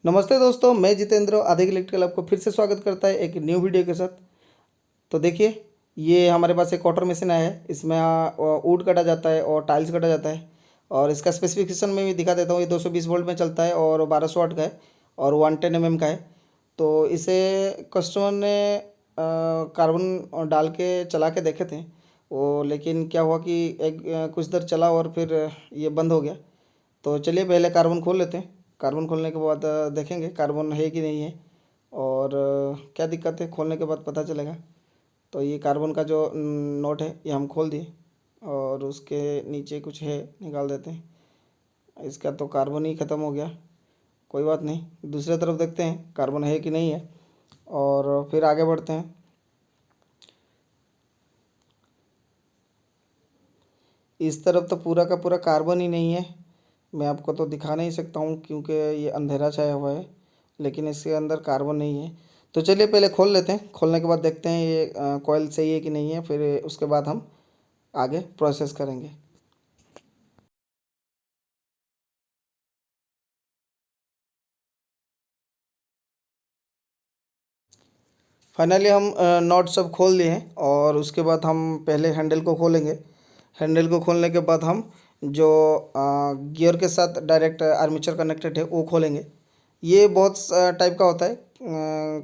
नमस्ते दोस्तों, मैं जितेंद्र आधे इलेक्ट्रिकल आपको फिर से स्वागत करता है एक न्यू वीडियो के साथ। तो देखिए, ये हमारे पास एक कॉटर मशीन आया है। इसमें वुड काटा जाता है और टाइल्स काटा जाता है। और इसका स्पेसिफिकेशन में भी दिखा देता हूँ। ये 220 वोल्ट में चलता है और 1200 वाट का है और 110 mm का है। तो इसे कस्टमर ने कार्बन डाल के चला के देखे थे वो, लेकिन क्या हुआ कि कुछ देर चला और फिर ये बंद हो गया। तो चलिए पहले कार्बन खोल लेते हैं। कार्बन खोलने के बाद देखेंगे कार्बन है कि नहीं है और क्या दिक्कत है, खोलने के बाद पता चलेगा। तो ये कार्बन का जो नोट है ये हम खोल दिए और उसके नीचे कुछ है, निकाल देते हैं। इसका तो कार्बन ही ख़त्म हो गया। कोई बात नहीं, दूसरे तरफ देखते हैं कार्बन है कि नहीं है और फिर आगे बढ़ते हैं। इस तरफ तो पूरा का पूरा कार्बन ही नहीं है। मैं आपको तो दिखा नहीं सकता हूँ क्योंकि ये अंधेरा छाया हुआ है, लेकिन इसके अंदर कार्बन नहीं है। तो चलिए पहले खोल लेते हैं। खोलने के बाद देखते हैं ये कॉइल सही है कि नहीं है, फिर उसके बाद हम आगे प्रोसेस करेंगे। फाइनली हम नॉट सब खोल लिए हैं और उसके बाद हम पहले हैंडल को खोलेंगे। हैंडल को खोलने के बाद हम जो गियर के साथ डायरेक्ट आर्मेचर कनेक्टेड है वो खोलेंगे। ये बहुत टाइप का होता है।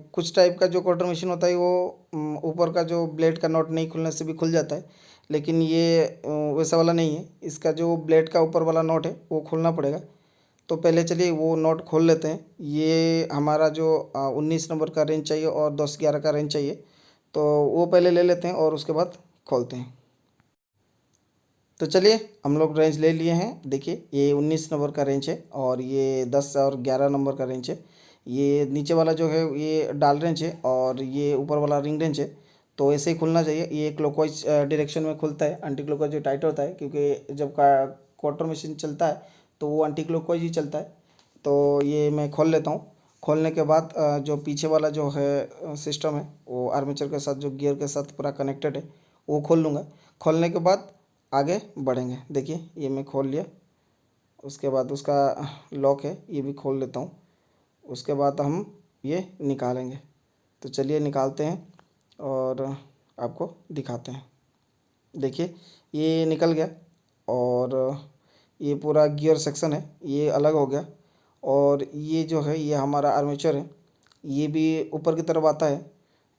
कुछ टाइप का जो क्वार्टर मशीन होता है वो ऊपर का जो ब्लेड का नॉट नहीं खुलने से भी खुल जाता है, लेकिन ये वैसा वाला नहीं है। इसका जो ब्लेड का ऊपर वाला नॉट है वो खोलना पड़ेगा। तो पहले चलिए वो नॉट खोल लेते हैं। ये हमारा जो 19 नंबर का रेंज चाहिए और 10-11 का रेंज चाहिए, तो वो पहले ले लेते हैं और उसके बाद खोलते हैं। तो चलिए हम लोग रेंज ले लिए हैं। देखिए ये 19 नंबर का रेंज है और ये 10 और 11 नंबर का रेंज है। ये नीचे वाला जो है ये डाल रेंज है और ये ऊपर वाला रिंग रेंज है। तो ऐसे ही खुलना चाहिए। ये क्लॉकवाइज डायरेक्शन में खुलता है, एंटी क्लॉकवाइज जो टाइट होता है, क्योंकि जब का क्वार्टर मशीन चलता है तो वो एंटी क्लॉकवाइज ही चलता है। तो ये मैं खोल लेता हूँ। खोलने के बाद जो पीछे वाला जो है सिस्टम है वो आर्मेचर के साथ जो गियर के साथ पूरा कनेक्टेड है वो खोल लूँगा। खोलने के बाद आगे बढ़ेंगे। देखिए ये मैं खोल लिया। उसके बाद उसका लॉक है ये भी खोल लेता हूँ। उसके बाद हम ये निकालेंगे। तो चलिए निकालते हैं और आपको दिखाते हैं। देखिए ये निकल गया और ये पूरा गियर सेक्शन है ये अलग हो गया। और ये जो है ये हमारा आर्मेचर है, ये भी ऊपर की तरफ आता है,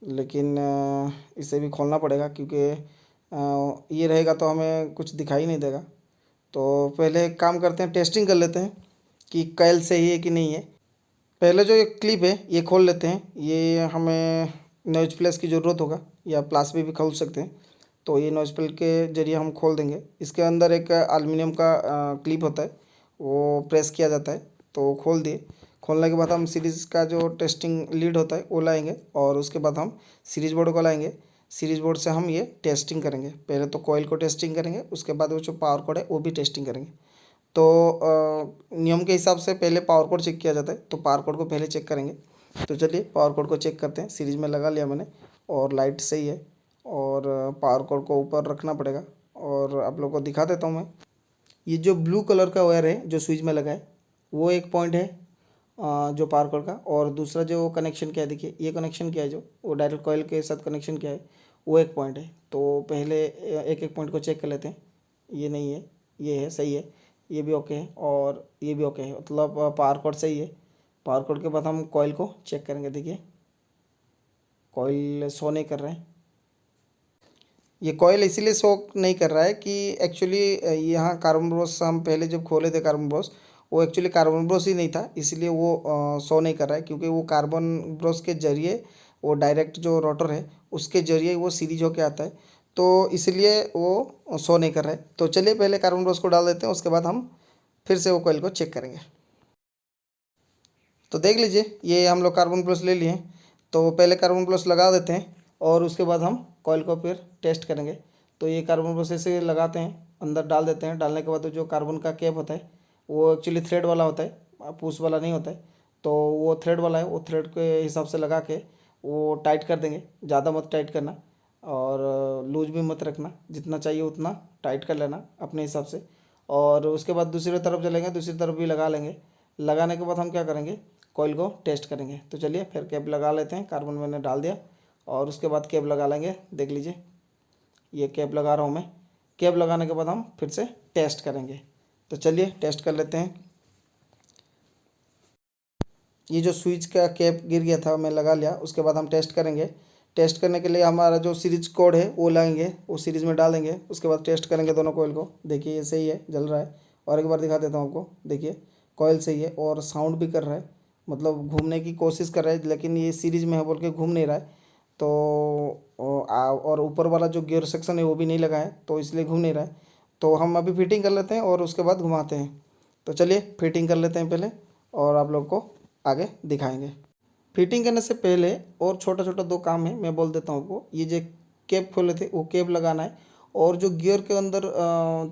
लेकिन इसे भी खोलना पड़ेगा क्योंकि ये रहेगा तो हमें कुछ दिखाई नहीं देगा। तो पहले एक काम करते हैं, टेस्टिंग कर लेते हैं कि कॉइल सही है कि नहीं है। पहले जो ये क्लिप है ये खोल लेते हैं। ये हमें नॉइज प्लस की ज़रूरत होगा या प्लास भी खोल सकते हैं। तो ये नॉइज प्लस के जरिए हम खोल देंगे। इसके अंदर एक एल्युमिनियम का क्लिप होता है, वो प्रेस किया जाता है। तो खोल दिए। खोलने के बाद हम सीरीज़ का जो टेस्टिंग लीड होता है वो लाएंगे और उसके बाद हम सीरीज बोर्ड को लाएंगे। सीरीज बोर्ड से हम ये टेस्टिंग करेंगे। पहले तो कॉइल को टेस्टिंग करेंगे, उसके बाद वो जो पावर कोड है वो भी टेस्टिंग करेंगे। तो नियम के हिसाब से पहले पावर कोड चेक किया जाता है, तो पावर कोड को पहले चेक करेंगे। तो चलिए पावर कोड को चेक करते हैं। सीरीज में लगा लिया मैंने और लाइट सही है और पावर कोड को ऊपर रखना पड़ेगा और आप लोगों को दिखा देता हूँ मैं। ये जो ब्लू कलर का वायर है जो स्विच में लगा है वो एक पॉइंट है जो पावर कोड का। और दूसरा जो कनेक्शन किया है, देखिए ये कनेक्शन किया है जो वो डायरेक्ट कॉइल के साथ कनेक्शन किया है, वो एक पॉइंट है। तो पहले एक एक पॉइंट को चेक कर लेते हैं। ये नहीं है, ये है, सही है, ये भी ओके है और ये भी ओके है, मतलब पावर कोड सही है। पावर कोड के बाद हम कॉइल को चेक करेंगे। देखिए कॉइल शो नहीं कर रहे हैं। ये कॉइल इसीलिए शो नहीं कर रहा है कि एक्चुअली यहाँ कार्बन ब्रश हम पहले जब खोले थे कार्बन ब्रश, वो एक्चुअली कार्बन ब्रश ही नहीं था, इसलिए वो शो नहीं कर रहा है। क्योंकि वो कार्बन ब्रश के जरिए वो डायरेक्ट जो रोटर है उसके जरिए वो सीरीज होके आता है, तो इसलिए वो शो नहीं कर रहा है। तो चलिए पहले कार्बन ब्रश को डाल देते हैं, उसके बाद हम फिर से वो कॉइल को चेक करेंगे। तो देख लीजिए ये हम लोग कार्बन प्लस ले लिए हैं। तो पहले कार्बन प्लस लगा देते हैं और उसके बाद हम कॉइल को फिर टेस्ट करेंगे। तो ये कार्बन प्लस ऐसे लगाते हैं, अंदर डाल देते हैं। डालने के बाद जो कार्बन का कैप होता है वो एक्चुअली थ्रेड वाला होता है, पूस वाला नहीं होता है। तो वो थ्रेड वाला है, वो थ्रेड के हिसाब से लगा के वो टाइट कर देंगे। ज़्यादा मत टाइट करना और लूज भी मत रखना, जितना चाहिए उतना टाइट कर लेना अपने हिसाब से। और उसके बाद दूसरी तरफ चलेंगे, दूसरी तरफ भी लगा लेंगे। लगाने के बाद हम क्या करेंगे, कॉइल को टेस्ट करेंगे। तो चलिए फिर कैप लगा लेते हैं। कार्बन मैंने डाल दिया और उसके बाद कैप लगा लेंगे। देख लीजिए ये कैप लगा रहा हूँ मैं। कैप लगाने के बाद हम फिर से टेस्ट करेंगे। तो चलिए टेस्ट कर लेते हैं। ये जो स्विच का कैप गिर गया था मैं लगा लिया। उसके बाद हम टेस्ट करेंगे। टेस्ट करने के लिए हमारा जो सीरीज कोड है वो लाएंगे, वो सीरीज में डालेंगे। उसके बाद टेस्ट करेंगे दोनों कॉइल को। देखिए ये सही है, जल रहा है। और एक बार दिखा देता हूँ आपको। देखिए कॉइल सही है और साउंड भी कर रहा है, मतलब घूमने की कोशिश कर रहा है, लेकिन ये सीरीज में है बोल के घूम नहीं रहा है। तो और ऊपर वाला जो गियर सेक्शन है वो भी नहीं लगा है, तो इसलिए घूम नहीं रहा है। तो हम अभी फिटिंग कर लेते हैं और उसके बाद घुमाते हैं। तो चलिए फिटिंग कर लेते हैं पहले और आप लोग को आगे दिखाएंगे। फिटिंग करने से पहले और छोटा छोटा दो काम है, मैं बोल देता हूँ आपको। ये जो कैप खोले थे वो कैप लगाना है, और जो गियर के अंदर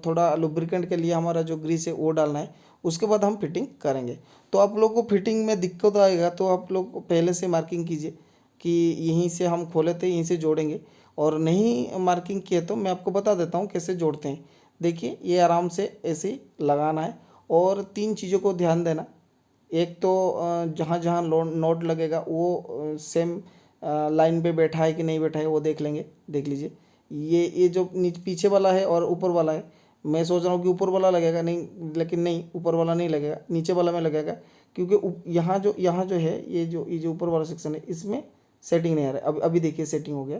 थोड़ा लुब्रिकेंट के लिए हमारा जो ग्रीस है वो डालना है। उसके बाद हम फिटिंग करेंगे। तो आप लोग को फिटिंग में दिक्कत आएगा तो आप लोग पहले से मार्किंग कीजिए कि यहीं से हम खोले थे यहीं से जोड़ेंगे, और नहीं मार्किंग किए तो मैं आपको बता देता हूँ कैसे जोड़ते हैं। देखिए ये आराम से ऐसे ही लगाना है, और तीन चीज़ों को ध्यान देना। एक तो जहाँ जहाँ नोट लगेगा वो सेम लाइन पे बैठा है कि नहीं बैठा है वो देख लेंगे। देख लीजिए ये जो नीचे पीछे वाला है और ऊपर वाला है। मैं सोच रहा हूँ कि ऊपर वाला लगेगा, नहीं, लेकिन नहीं, ऊपर वाला नहीं लगेगा, नीचे वाला में लगेगा। क्योंकि यहाँ जो है ये जो ऊपर वाला सेक्शन है इसमें सेटिंग नहीं आ रहा है। अभी देखिए सेटिंग हो गया।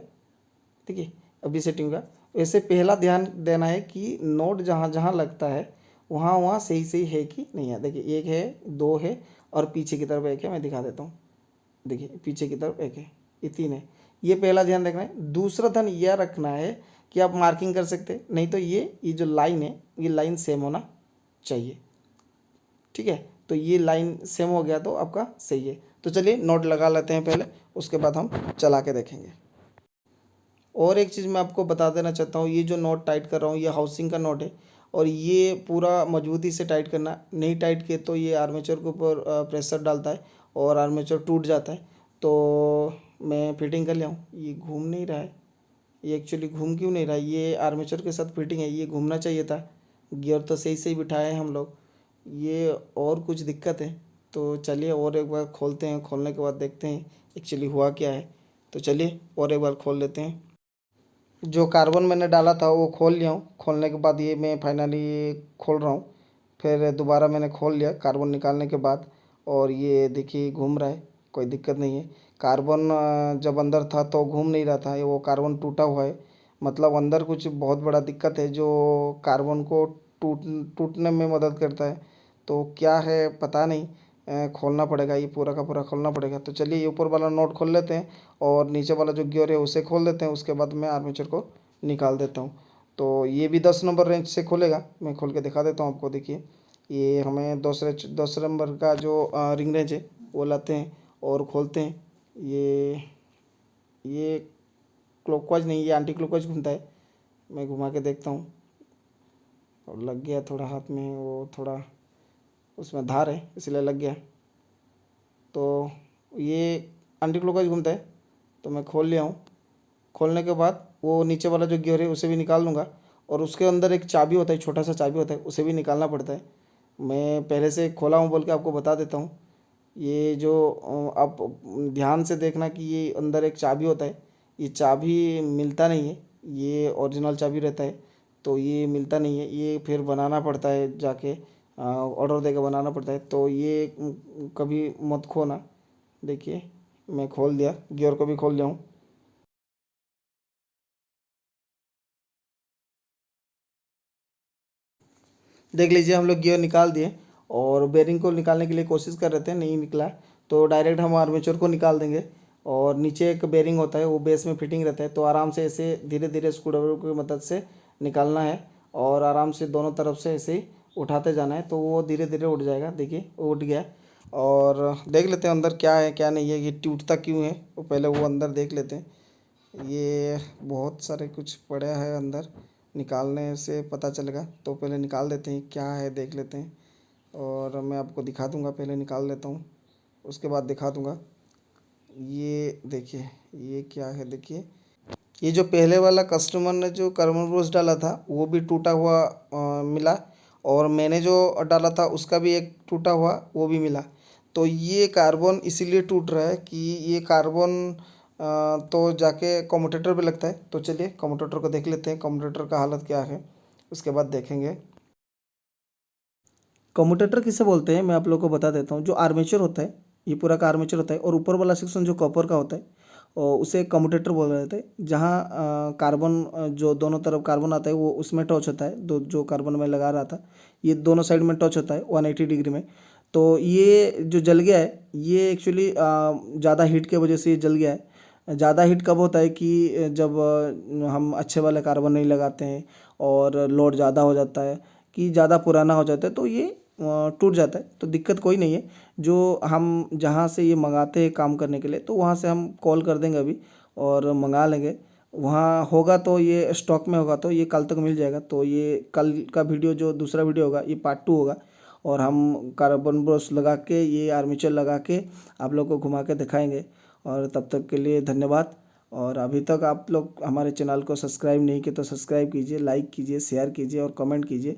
देखिए अभी सेटिंग हुआ। वैसे पहला ध्यान देना है कि नोट जहाँ जहाँ लगता है वहाँ वहाँ सही सही है कि नहीं है। देखिए एक है, दो है, और पीछे की तरफ एक है। मैं दिखा देता हूँ। देखिए पीछे की तरफ एक है, ये तीन है। ये पहला ध्यान रखना है। दूसरा ध्यान यह रखना है कि आप मार्किंग कर सकते हैं, नहीं तो ये जो लाइन है ये लाइन सेम होना चाहिए। ठीक है, तो ये लाइन सेम हो गया तो आपका सही है। तो चलिए नोट लगा लेते हैं पहले, उसके बाद हम चला के देखेंगे। और एक चीज़ मैं आपको बता देना चाहता हूँ, ये जो नॉट टाइट कर रहा हूँ ये हाउसिंग का नॉट है, और ये पूरा मजबूती से टाइट करना। नहीं टाइट किए तो ये आर्मेचर के ऊपर प्रेशर डालता है और आर्मेचर टूट जाता है। तो मैं फिटिंग कर लिया हूँ। ये घूम नहीं रहा है, ये एक्चुअली घूम क्यों नहीं रहा है? ये आर्मेचर के साथ फिटिंग है, ये घूमना चाहिए था। गियर तो सही सही बिठाए हैं हम लोग, ये और कुछ दिक्कत है। तो चलिए और एक बार खोलते हैं, खोलने के बाद देखते हैं एक्चुअली हुआ क्या है। तो चलिए और एक बार खोल लेते हैं। जो कार्बन मैंने डाला था वो खोल लिया हूँ। खोलने के बाद ये मैं फाइनली खोल रहा हूँ। फिर दोबारा मैंने खोल लिया कार्बन निकालने के बाद, और ये देखिए घूम रहा है, कोई दिक्कत नहीं है। कार्बन जब अंदर था तो घूम नहीं रहा था, ये वो कार्बन टूटा हुआ है। मतलब अंदर कुछ बहुत बड़ा दिक्कत है जो कार्बन को टूट टूटने में मदद करता है। तो क्या है पता नहीं, खोलना पड़ेगा, ये पूरा का पूरा खोलना पड़ेगा। तो चलिए ये ऊपर वाला नोट खोल लेते हैं और नीचे वाला जो गियर है उसे खोल देते हैं। उसके बाद मैं आर्मेचर को निकाल देता हूँ। तो ये भी 10 नंबर रेंज से खोलेगा। मैं खोल के दिखा देता हूँ आपको। देखिए ये हमें 10 नंबर का जो रिंग रेंज है वो लाते हैं और खोलते हैं। ये क्लॉकवाइज नहीं, ये एंटी क्लॉकवाइज घूमता है। मैं घुमा के देखता हूँ, और लग गया थोड़ा हाथ में, वो थोड़ा उसमें धार है इसलिए लग गया। तो ये एंटी क्लॉकवाइज घूमता है। तो मैं खोल लिया हूँ। खोलने के बाद वो नीचे वाला जो गियर है उसे भी निकाल लूँगा, और उसके अंदर एक चाबी होता है, छोटा सा चाबी होता है, उसे भी निकालना पड़ता है। मैं पहले से खोला हूँ बोल के आपको बता देता हूँ। ये जो आप ध्यान से देखना कि ये अंदर एक चाबी होता है, ये चाबी मिलता नहीं है, ये ओरिजिनल चाबी रहता है। तो ये मिलता नहीं है, ये फिर बनाना पड़ता है, जाके ऑर्डर देकर बनाना पड़ता है। तो ये कभी मत खोना। देखिए मैं खोल दिया, गियर को भी खोल लिया हूँ। देख लीजिए हम लोग गियर निकाल दिए, और बेरिंग को निकालने के लिए कोशिश कर रहे थे, नहीं निकला। तो डायरेक्ट हम आर्मेचर को निकाल देंगे, और नीचे एक बेरिंग होता है वो बेस में फिटिंग रहता है। तो आराम से ऐसे धीरे धीरे स्क्रूड्राइवर की मदद से निकालना है, और आराम से दोनों तरफ से ऐसे ही उठाते जाना है, तो वो धीरे धीरे उठ जाएगा। देखिए वो उठ गया। और देख लेते हैं अंदर क्या है क्या नहीं है, ये टूटता क्यों है वो पहले वो अंदर देख लेते हैं। ये बहुत सारे कुछ पड़ा है अंदर, निकालने से पता चलेगा। तो पहले निकाल देते हैं क्या है, देख लेते हैं, और मैं आपको दिखा दूंगा। पहले निकाल लेता हूँ उसके बाद दिखा दूंगा। ये देखिए ये क्या है। देखिए ये जो पहले वाला कस्टमर ने जो कार्बन ब्रश डाला था वो भी टूटा हुआ मिला, और मैंने जो डाला था उसका भी एक टूटा हुआ वो भी मिला। तो ये कार्बन इसीलिए टूट रहा है कि ये कार्बन तो जाके कम्यूटेटर पे लगता है। तो चलिए कम्यूटेटर को देख लेते हैं, कम्यूटेटर का हालत क्या है, उसके बाद देखेंगे। कम्यूटेटर किसे बोलते हैं मैं आप लोगों को बता देता हूँ। जो आर्मेचर होता है, ये पूरा का आर्मेचर होता है, और ऊपर वाला सेक्शन जो कॉपर का होता है और उसे कम्यूटेटर बोल रहे थे। जहाँ कार्बन जो दोनों तरफ कार्बन आता है वो उसमें टच होता है, दो जो कार्बन में लगा रहा था ये दोनों साइड में टच होता है 180 डिग्री में। तो ये जो जल गया है ये एक्चुअली ज़्यादा हीट के वजह से ये जल गया है। ज़्यादा हीट कब होता है कि जब हम अच्छे वाले कार्बन नहीं लगाते हैं और लोड ज़्यादा हो जाता है, कि ज़्यादा पुराना हो जाता है, तो ये टूट जाता है। तो दिक्कत कोई नहीं है। जो हम जहाँ से ये मंगाते हैं काम करने के लिए, तो वहाँ से हम कॉल कर देंगे अभी और मंगा लेंगे। वहाँ होगा तो ये स्टॉक में होगा तो ये कल तक मिल जाएगा। तो ये कल का वीडियो जो दूसरा वीडियो होगा ये पार्ट 2 होगा, और हम कार्बन ब्रश लगा के ये आर्मेचर लगा के आप लोग को घुमा के दिखाएंगे। और तब तक के लिए धन्यवाद। और अभी तक आप लोग हमारे चैनल को सब्सक्राइब नहीं किए तो सब्सक्राइब कीजिए, लाइक कीजिए, शेयर कीजिए और कमेंट कीजिए।